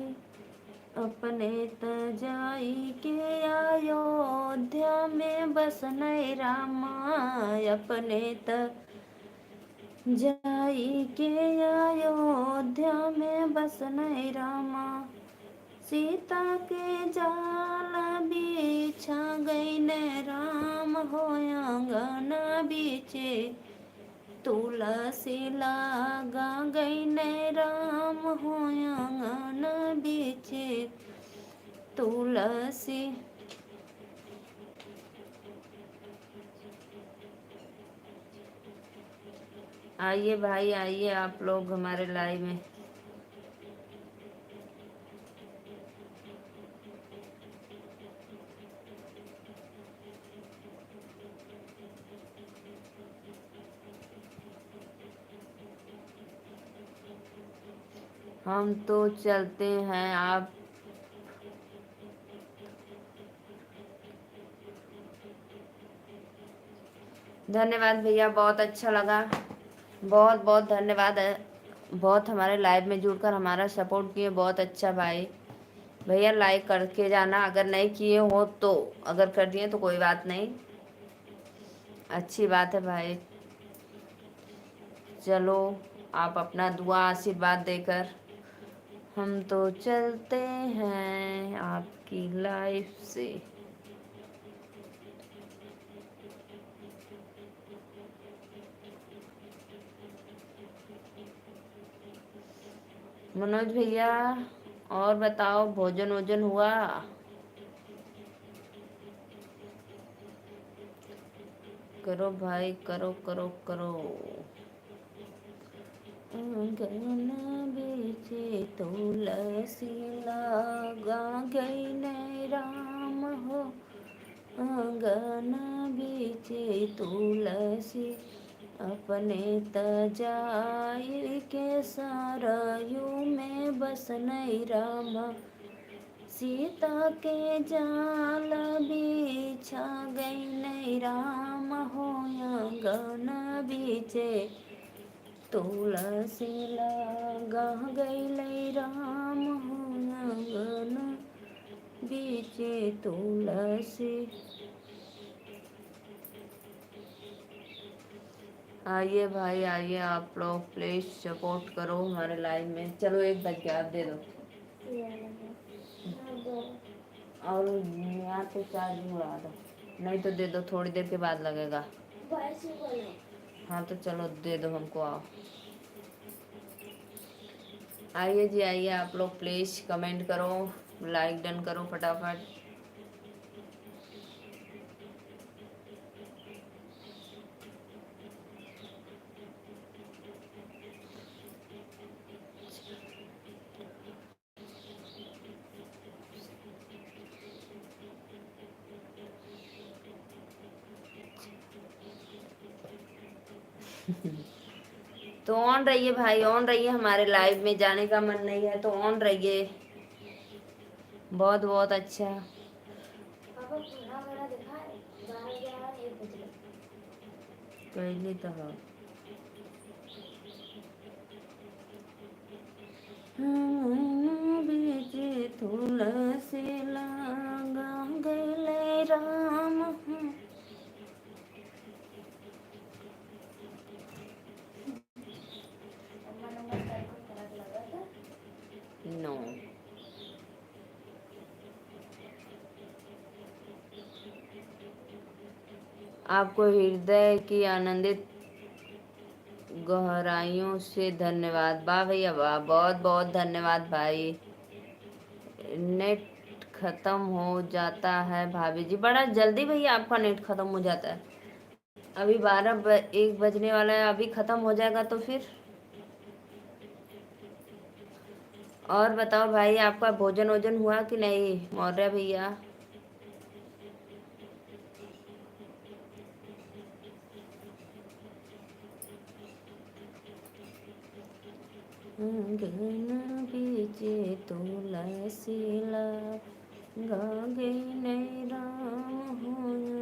अपने तजाई के अयोध्या में बस नहीं रामा, अपने जाई के अयोध्या में बस नहीं रामा, सीता के जाल बिछा गई ने राम हो, अंगना बीचे तुलसी लागा गई ने राम हो, अंगना बीचे तुलसी। आइए भाई आइए आप लोग हमारे लाइव में। हम तो चलते हैं, आप धन्यवाद भैया, बहुत अच्छा लगा, बहुत बहुत धन्यवाद। बहुत हमारे लाइव में जुड़कर हमारा सपोर्ट किए, बहुत अच्छा भाई। भैया लाइक करके जाना, अगर नहीं किए हो तो, अगर कर दिए तो कोई बात नहीं, अच्छी बात है भाई। चलो आप अपना दुआ आशीर्वाद देकर, हम तो चलते हैं आपकी लाइफ से। मनोज भैया और बताओ, भोजन वोजन हुआ? करो भाई, करो करो करो। अंगना बीचे तुलसी लागा गई नहीं राम हो, अंगना बीचे तुलसी अपने तजाई के सरयू में बस नहीं रामा, सीता के जाल बिछा गई नहीं राम हो, अंगना बीचे तुलसी लगा गई नहीं राम हो, अंगना बीचे तुलसी। आइए भाई आइए, आप लोग प्लीज सपोर्ट करो हमारे लाइव में। चलो एक बज गया, आप दे दो और यहाँ पे चार्जिंग उड़ा दो, नहीं तो दे दो, थोड़ी देर के बाद लगेगा। हाँ तो चलो दे दो हमको, आओ आइए जी आइए, आप लोग प्लीज कमेंट करो, लाइक डन करो फटाफट। तो ऑन रहिए भाई, ऑन रहिए, हमारे लाइव में जाने का मन नहीं है तो ऑन रहिए, बहुत बहुत अच्छा। कहली तो हाँ। बीजे तुलसी लगा गले राम, नो आपको हृदय की आनंदित गहराइयों से धन्यवाद। वाह भैया वाह, बहुत बहुत धन्यवाद भाई। नेट खत्म हो जाता है भाभी जी, बड़ा जल्दी भैया आपका नेट खत्म हो जाता है। अभी 1 बजने वाला है, अभी खत्म हो जाएगा तो फिर। और बताओ भाई, आपका भोजन वोजन हुआ कि नहीं मौर्य भैया? अंगना बीचे तुलसीला गागे नहीं राम हो।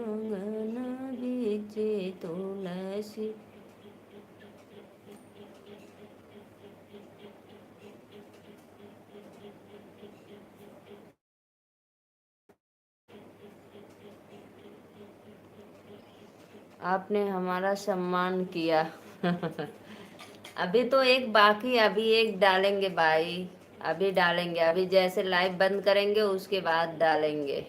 अंगना बीचे तुलसी। आपने हमारा सम्मान किया। अभी तो एक बाकी, अभी एक डालेंगे भाई, अभी डालेंगे, अभी जैसे लाइव बंद करेंगे उसके बाद डालेंगे।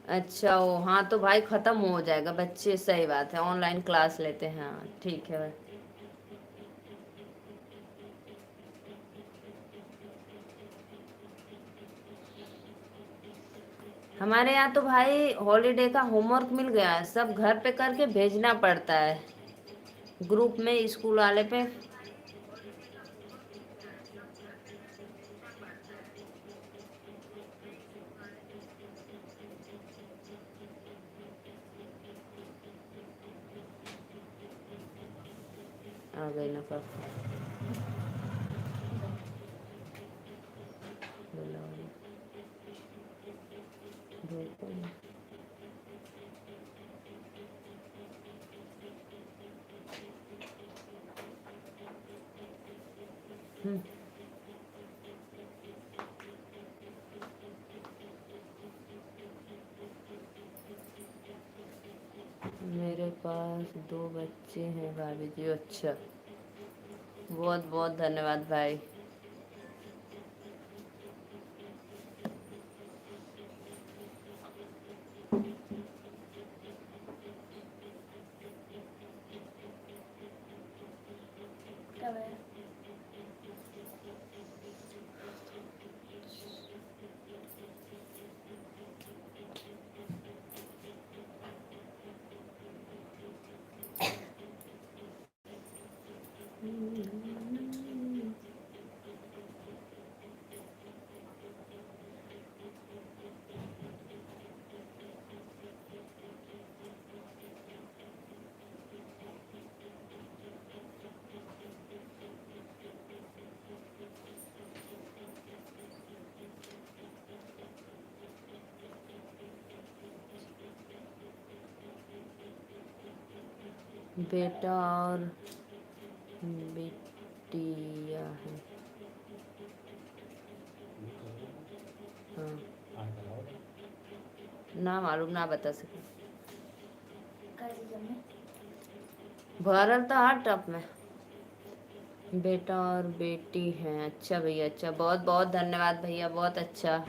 अच्छा ओ हाँ, तो भाई खत्म हो जाएगा बच्चे, सही बात है, ऑनलाइन क्लास लेते हैं। हाँ ठीक है भाई। हमारे यहाँ तो भाई हॉलीडे का होमवर्क मिल गया है, सब घर पे करके भेजना पड़ता है ग्रुप में, स्कूल वाले पे। आ गई ना पापा। मेरे पास 2 बच्चे हैं भाभी जी। अच्छा, बहुत बहुत धन्यवाद भाई। बेटा और बेटियां हैं। हाँ, ना मालूम, ना बता सके। भरल तो हर टप में बेटा और बेटी हैं। अच्छा भैया, अच्छा, बहुत बहुत धन्यवाद भैया, बहुत अच्छा।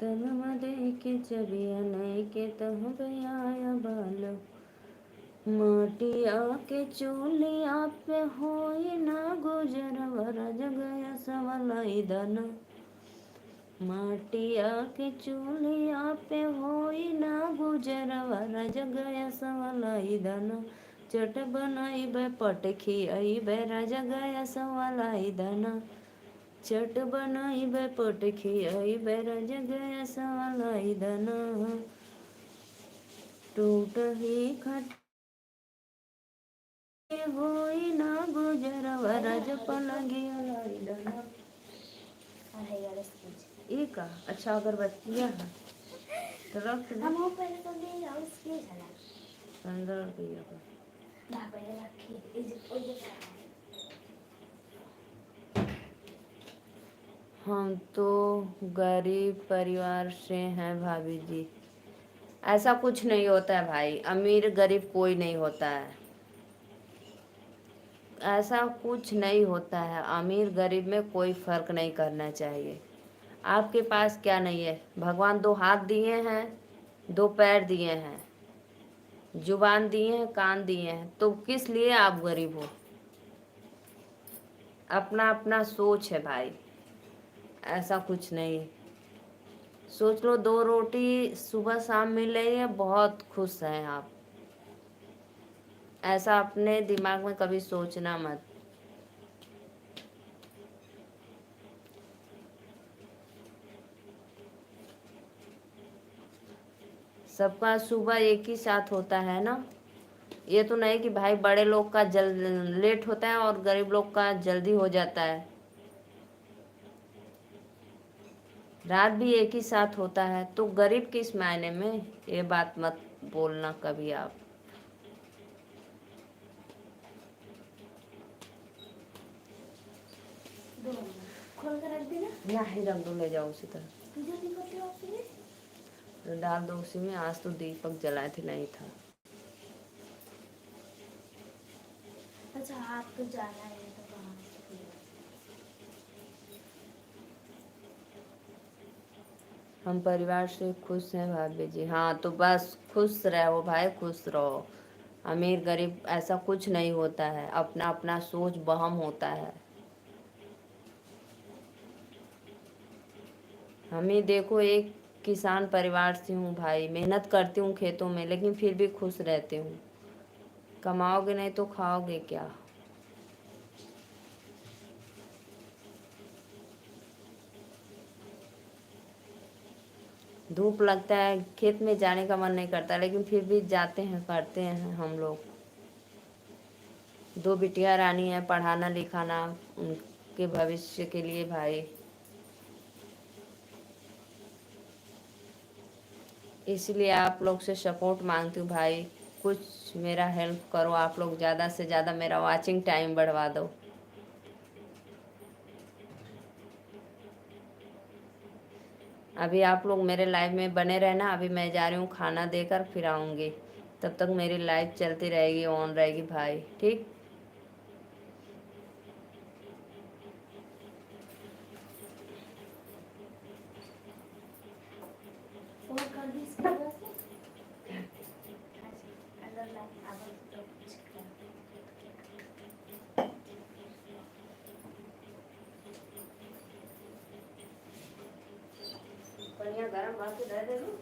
तन दे के चबिया नहीं के तह आया बाल माटिया के चूलिया पे होई ना गुजर वर जगया सवलाई दना। माटिया के चूलिया पे होई ना गुजर वर जगया सवलाई दना। चट बनाई बे पट खियाई बे राजा गया सवलाई दना। चट बनाई बे पट खियाई बे राजा गया सवलाई दना। टूट ही खट होई ना गुजर वरज पलगी लाई दना। ये का अच्छा अगरबत्तियाँ हैं। हम पहले तो नहीं जाओ इसके चला 15 रुपया का ना पहले रखी इज ओजे। हम तो गरीब परिवार से हैं भाभी जी। ऐसा कुछ नहीं होता है भाई, अमीर गरीब कोई नहीं होता है, ऐसा कुछ नहीं होता है। अमीर गरीब में कोई फर्क नहीं करना चाहिए। आपके पास क्या नहीं है? भगवान 2 हाथ दिए हैं, 2 पैर दिए हैं, जुबान दिए हैं, कान दिए हैं, तो किस लिए आप गरीब हो? अपना अपना सोच है भाई, ऐसा कुछ नहीं। सोच लो 2 रोटी सुबह शाम मिल रही है, बहुत खुश हैं आप। ऐसा अपने दिमाग में कभी सोचना मत। सबका सुबह एक ही साथ होता है ना। ये तो नहीं कि भाई बड़े लोग का लेट होता है और गरीब लोग का जल्दी हो जाता है। रात भी एक ही साथ होता है, तो गरीब किस मायने में? ये बात मत बोलना कभी आप। खोल कर रख देना। नहीं रख दो, ले जाओ उसी तरह। डाल दो उसी में। आज तो दीपक जलाए थे, नहीं था। अच्छा आप तो जाना है तो कहाँ से? हम परिवार से खुश हैं भाभी जी। हाँ तो बस खुश रहो भाई, खुश रहो। अमीर गरीब ऐसा कुछ नहीं होता है, अपना अपना सोच बहम होता है। हमें देखो, एक किसान परिवार से हूँ भाई, मेहनत करती हूँ खेतों में, लेकिन फिर भी खुश रहती हूँ। कमाओगे नहीं तो खाओगे क्या? धूप लगता है, खेत में जाने का मन नहीं करता, लेकिन फिर भी जाते हैं, करते हैं हम लोग। 2 बिटिया रानी है, पढ़ाना लिखाना उनके भविष्य के लिए भाई। इसलिए आप लोग से सपोर्ट मांगती हूँ भाई, कुछ मेरा हेल्प करो आप लोग, ज़्यादा से ज़्यादा मेरा वॉचिंग टाइम बढ़वा दो। अभी आप लोग मेरे लाइव में बने रहना। अभी मैं जा रही हूँ खाना देकर, फिर आऊँगी। तब तक मेरी लाइव चलती रहेगी, ऑन रहेगी भाई, ठीक। बढ़िया गरम करके दे दे दो।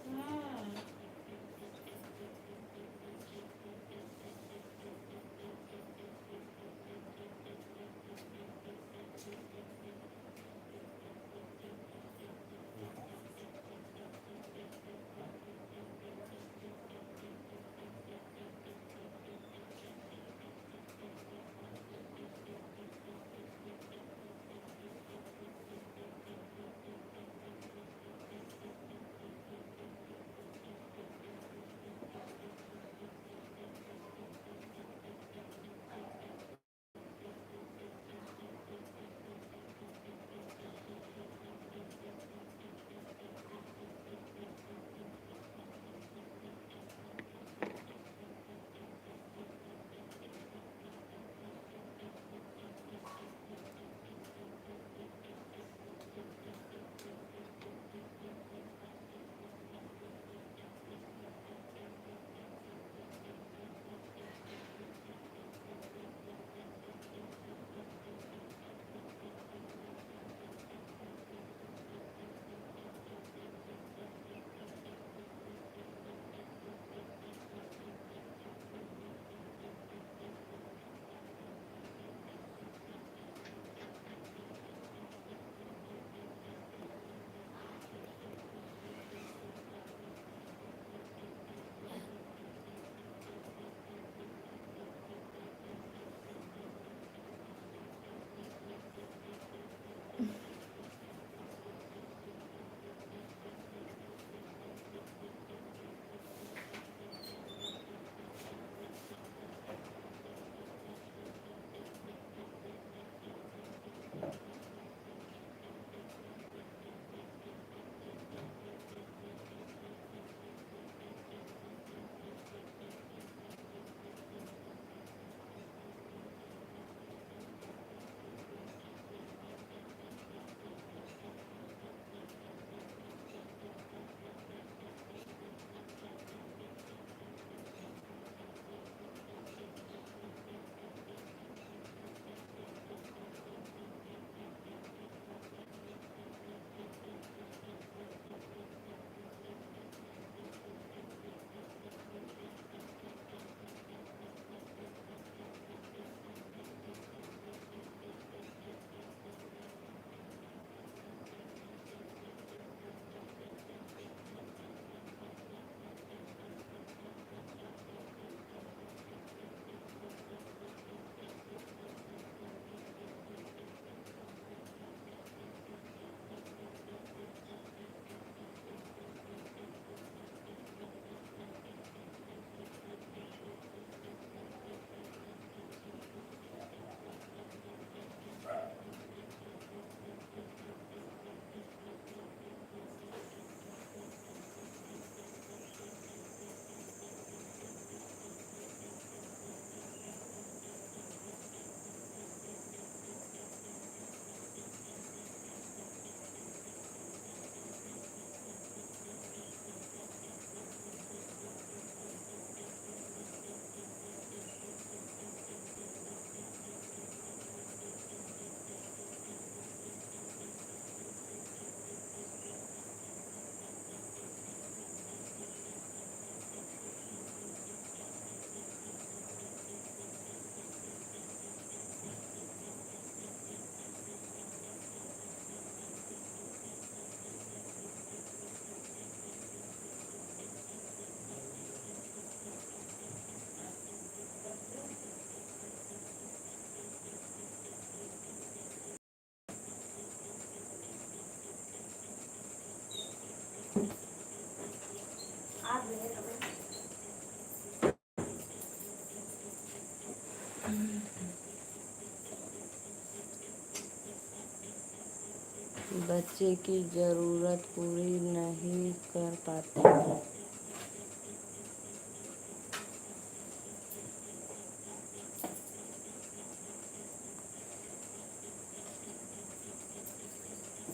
बच्चे की ज़रूरत पूरी नहीं कर पाते।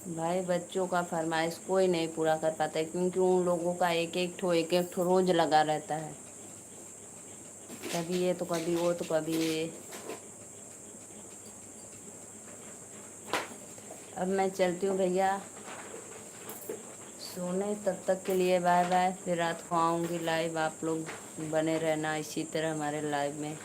भाई बच्चों का फरमाइश कोई नहीं पूरा कर पाता है, क्योंकि उन लोगों का एक एक ठो रोज लगा रहता है। कभी ये तो कभी वो तो कभी ये। अब मैं चलती हूँ भैया सोने, तब तक के लिए बाय बाय। फिर रात को आऊँगी लाइव, आप लोग बने रहना इसी तरह हमारे लाइव में।